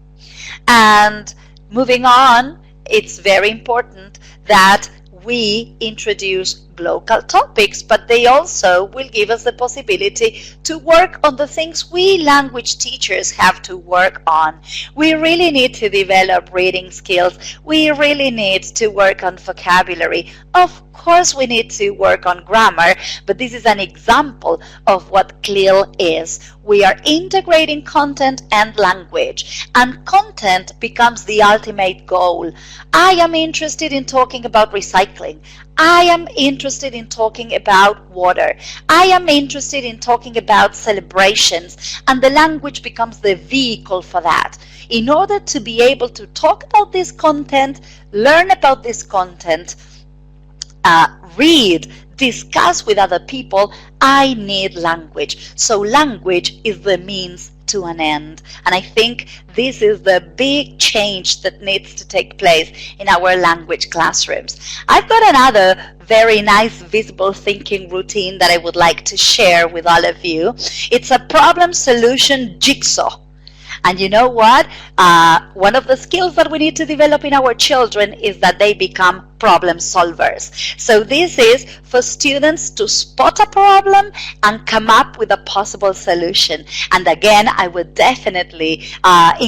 And moving on, it's very important that we introduce local topics, but they also will give us the possibility to work on the things we language teachers have to work on. We really need to develop reading skills. We really need to work on vocabulary. Of course, we need to work on grammar, but this is an example of what CLIL is. We are integrating content and language, and content becomes the ultimate goal. I am interested in talking about recycling. I am interested in talking about water. I am interested in talking about celebrations, and the language becomes the vehicle for that. In order to be able to talk about this content, learn about this content, read, discuss with other people, I need language. So language is the means to an end. And I think this is the big change that needs to take place in our language classrooms. I've got another very nice visible thinking routine that I would like to share with all of you. It's a problem solution jigsaw. And you know what? One of the skills that we need to develop in our children is that they become problem solvers. So this is for students to spot a problem and come up with a possible solution. And again, I would definitely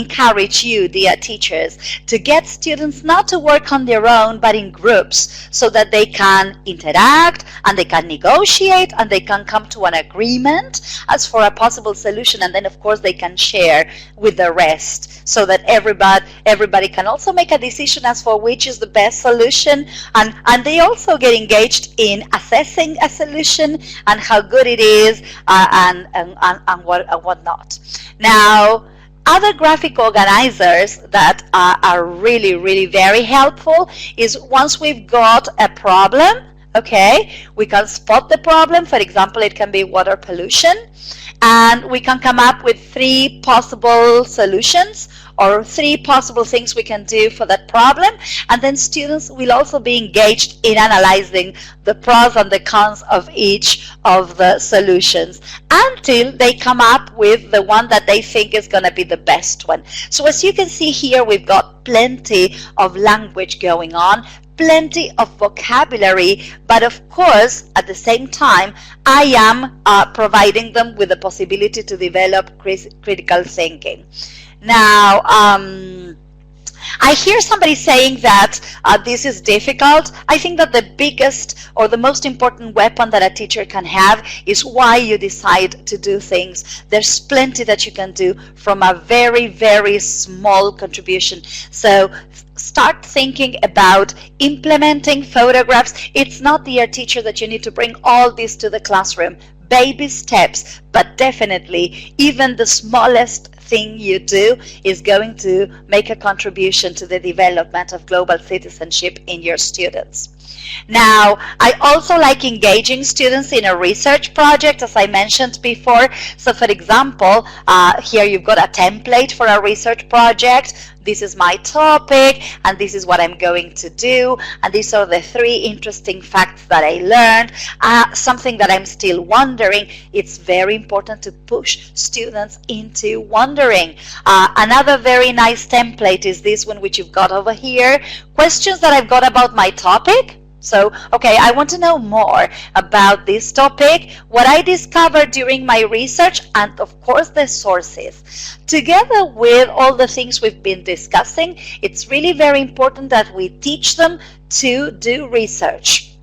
encourage you, dear teachers, to get students not to work on their own, but in groups, so that they can interact and they can negotiate and they can come to an agreement as for a possible solution. And then, of course, they can share with the rest, so that everybody can also make a decision as for which is the best solution, and they also get engaged in assessing a solution and how good it is, and whatnot. Now, other graphic organizers that are really, really very helpful is once we've got a problem, okay, we can spot the problem. For example, it can be water pollution, and we can come up with 3 possible solutions or 3 possible things we can do for that problem. And then students will also be engaged in analyzing the pros and the cons of each of the solutions until they come up with the one that they think is going to be the best one. So as you can see here, we've got plenty of language going on, plenty of vocabulary, but of course at the same time I am providing them with the possibility to develop critical thinking. Now, I hear somebody saying that this is difficult. I think that the biggest or the most important weapon that a teacher can have is why you decide to do things. There's plenty that you can do from a very, very small contribution. So start thinking about implementing photographs. It's not, dear teacher, that you need to bring all this to the classroom. Baby steps, but definitely even the smallest thing you do is going to make a contribution to the development of global citizenship in your students. Now, I also like engaging students in a research project, as I mentioned before. So for example, here you've got a template for a research project. This is my topic, and this is what I'm going to do, and these are the 3 interesting facts that I learned. Something that I'm still wondering. It's very important to push students into wondering. Another very nice template is this one, which you've got over here. Questions that I've got about my topic. So, okay, I want to know more about this topic, what I discovered during my research, and of course the sources. Together with all the things we've been discussing, it's really very important that we teach them to do research,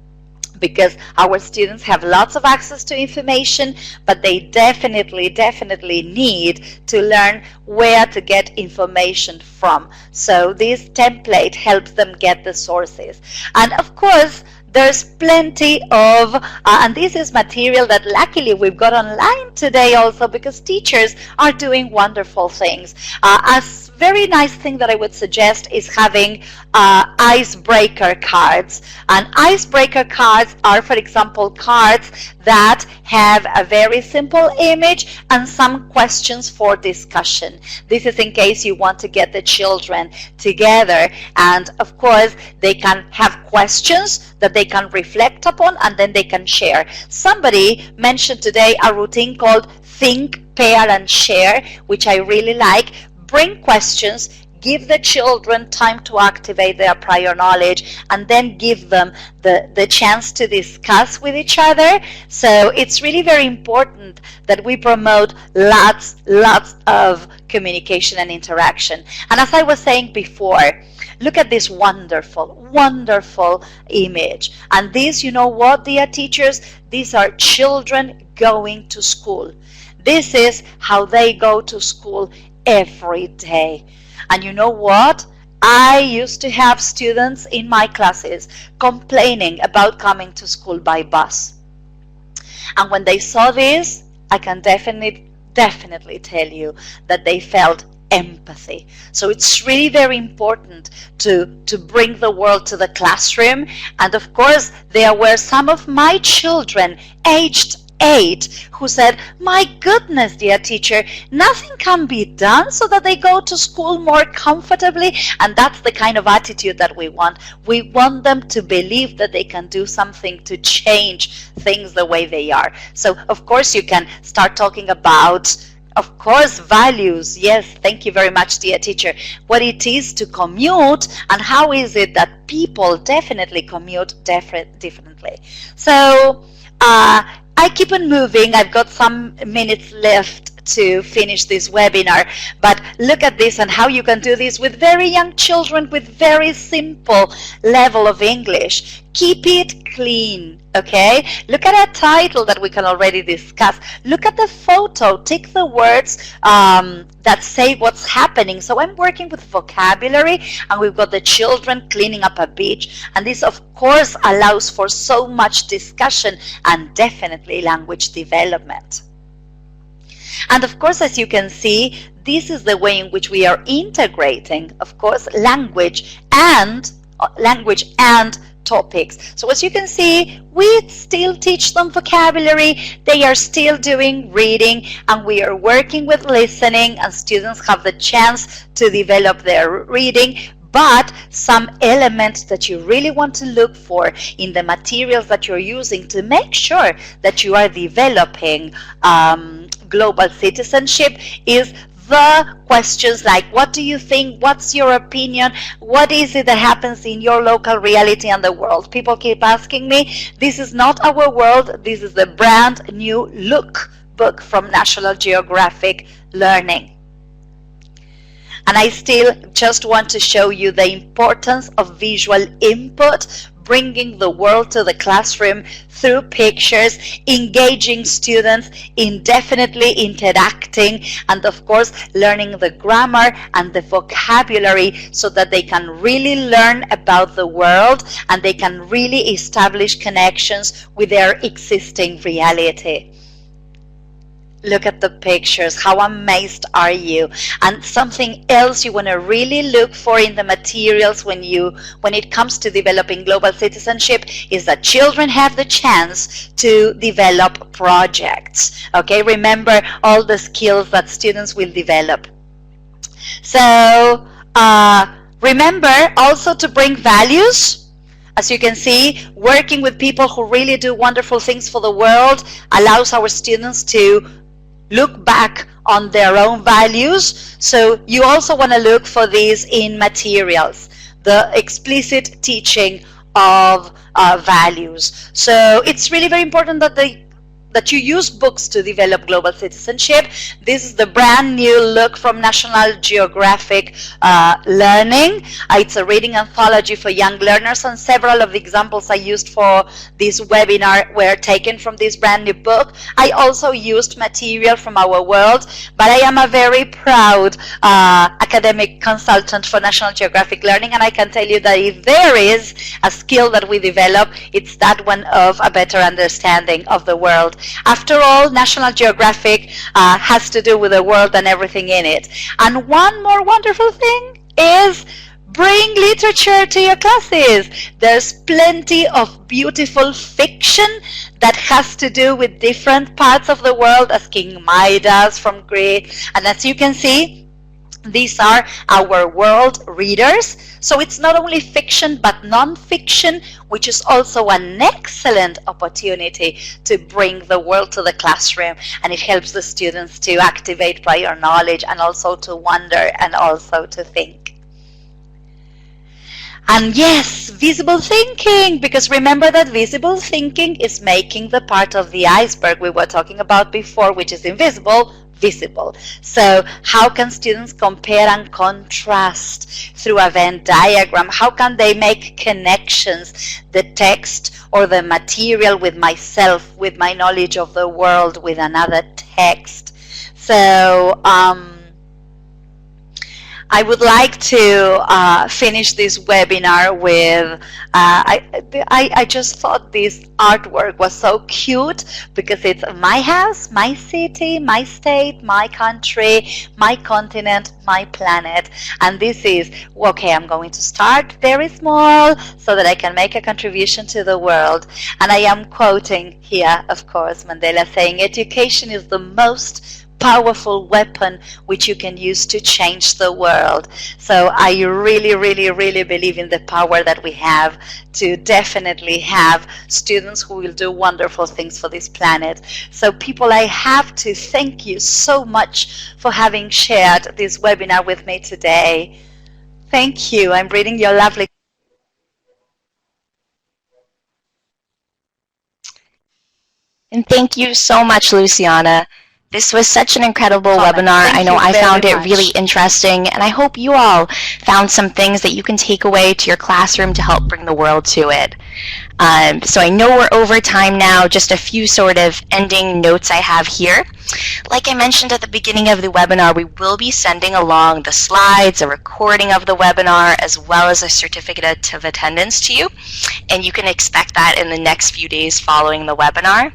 because our students have lots of access to information, but they definitely need to learn where to get information from. So this template helps them get the sources. And of course, there's plenty of, and this is material that luckily we've got online today also, because teachers are doing wonderful things. A very nice thing that I would suggest is having icebreaker cards. And icebreaker cards are, for example, cards that have a very simple image and some questions for discussion. This is in case you want to get the children together, and of course they can have questions that they can reflect upon, and then they can share. Somebody mentioned today a routine called Think, Pair, and Share, which I really like. Bring questions, give the children time to activate their prior knowledge, and then give them the chance to discuss with each other. So it's really very important that we promote lots of communication and interaction. And as I was saying before, look at this wonderful image. And these, you know what, dear teachers, these are children going to school. This is how they go to school every day. And you know what? I used to have students in my classes complaining about coming to school by bus. And when they saw this, I can definitely tell you that they felt empathy. So it's really very important to bring the world to the classroom. And of course, there were some of my children aged 8 who said, my goodness, dear teacher, nothing can be done so that they go to school more comfortably. And that's the kind of attitude that we want. We want them to believe that they can do something to change things the way they are. So of course you can start talking about Of course, values. Yes, thank you very much, dear teacher. What it is to commute and how is it that people definitely commute differently. So I keep on moving. I've got some minutes left to finish this webinar, but look at this and how you can do this with very young children with very simple level of English. Keep it clean, okay? Look at a title that we can already discuss. Look at the photo. Take the words that say what's happening. So I'm working with vocabulary, and we've got the children cleaning up a beach, and this of course allows for so much discussion and definitely language development. And of course, as you can see, this is the way in which we are integrating, of course, language and topics. So as you can see, we still teach them vocabulary, they are still doing reading, and we are working with listening, and students have the chance to develop their reading. But some elements that you really want to look for in the materials that you're using to make sure that you are developing global citizenship is the questions like, what do you think? What's your opinion? What is it that happens in your local reality and the world? People keep asking me. This is not our world. This is the brand new look book from National Geographic Learning. And I still just want to show you the importance of visual input, bringing the world to the classroom through pictures, engaging students in definitely interacting, and of course learning the grammar and the vocabulary so that they can really learn about the world and they can really establish connections with their existing reality. Look at the pictures. How amazed are you? And something else you want to really look for in the materials when it comes to developing global citizenship is that children have the chance to develop projects. Okay, remember all the skills that students will develop. So remember also to bring values. As you can see, working with people who really do wonderful things for the world allows our students to look back on their own values. So you also want to look for these in materials, the explicit teaching of values. So it's really very important that you use books to develop global citizenship. This is the brand new look from National Geographic Learning. It's a reading anthology for young learners, and several of the examples I used for this webinar were taken from this brand new book. I also used material from our world, but I am a very proud academic consultant for National Geographic Learning, and I can tell you that if there is a skill that we develop, it's that one of a better understanding of the world. After all, National Geographic has to do with the world and everything in it. And one more wonderful thing is bring literature to your classes. There's plenty of beautiful fiction that has to do with different parts of the world, as King Midas from Greece. And as you can see, these are our world readers. So it's not only fiction but non-fiction, which is also an excellent opportunity to bring the world to the classroom, and it helps the students to activate prior knowledge and also to wonder and also to think. And yes, visible thinking, because remember that visible thinking is making the part of the iceberg we were talking about before, which is invisible, visible. So how can students compare and contrast through a Venn diagram? How can they make connections, the text or the material with myself, with my knowledge of the world, with another text? So I would like to finish this webinar with, I just thought this artwork was so cute because it's my house, my city, my state, my country, my continent, my planet. And this is, okay, I'm going to start very small so that I can make a contribution to the world. And I am quoting here, of course, Mandela saying, education is the most powerful weapon which you can use to change the world. So I really, really, really believe in the power that we have to definitely have students who will do wonderful things for this planet. So people, I have to thank you so much for having shared this webinar with me today. Thank you. I'm reading your lovely. And thank you so much, Luciana. This was such an incredible webinar. I know I found it really interesting, and I hope you all found some things that you can take away to your classroom to help bring the world to it. So I know we're over time now, just a few sort of ending notes I have here. Like I mentioned at the beginning of the webinar, we will be sending along the slides, a recording of the webinar, as well as a certificate of attendance to you. And you can expect that in the next few days following the webinar.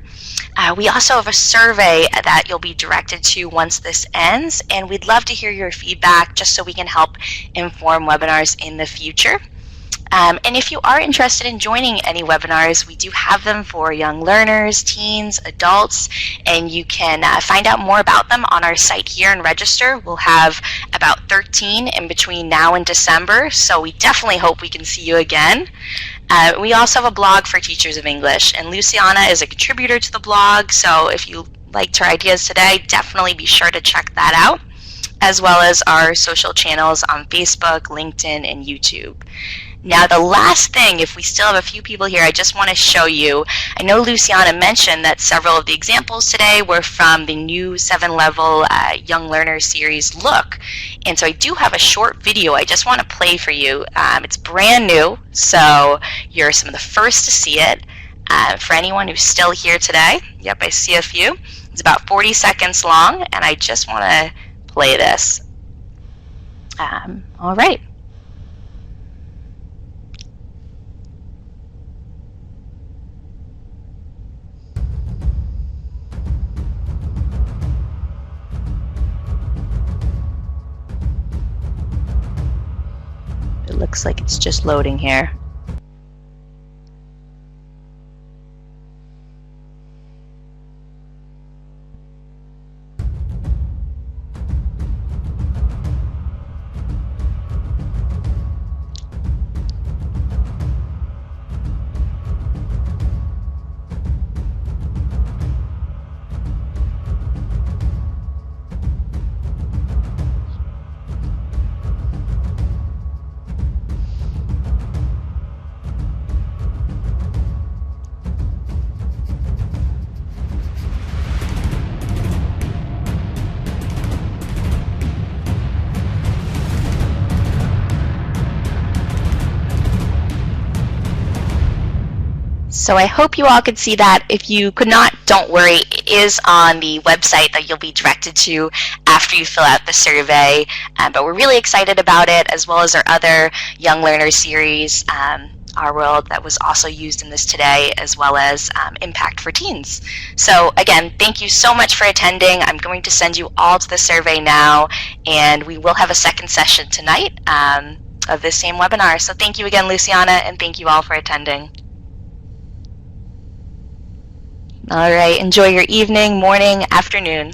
We also have a survey that you'll be directed to once this ends, and we'd love to hear your feedback just so we can help inform webinars in the future. And if you are interested in joining any webinars, we do have them for young learners, teens, adults, and you can find out more about them on our site here and register. We'll have about 13 in between now and December, so we definitely hope we can see you again. We also have a blog for teachers of English, and Luciana is a contributor to the blog, so if you liked her ideas today, definitely be sure to check that out, as well as our social channels on Facebook, LinkedIn, and YouTube. Now, the last thing, if we still have a few people here, I just want to show you. I know Luciana mentioned that several of the examples today were from the new 7-level Young Learner series, Look. And so I do have a short video I just want to play for you. It's brand new, so you're some of the first to see it. For anyone who's still here today, yep, I see a few. It's about 40 seconds long, and I just want to play this. All right. It looks like it's just loading here. So I hope you all could see that. If you could not, don't worry. It is on the website that you'll be directed to after you fill out the survey. But we're really excited about it, as well as our other Young Learner series, Our World, that was also used in this today, as well as Impact for Teens. So again, thank you so much for attending. I'm going to send you all to the survey now, and we will have a second session tonight of this same webinar. So thank you again, Luciana, and thank you all for attending. All right, enjoy your evening, morning, afternoon.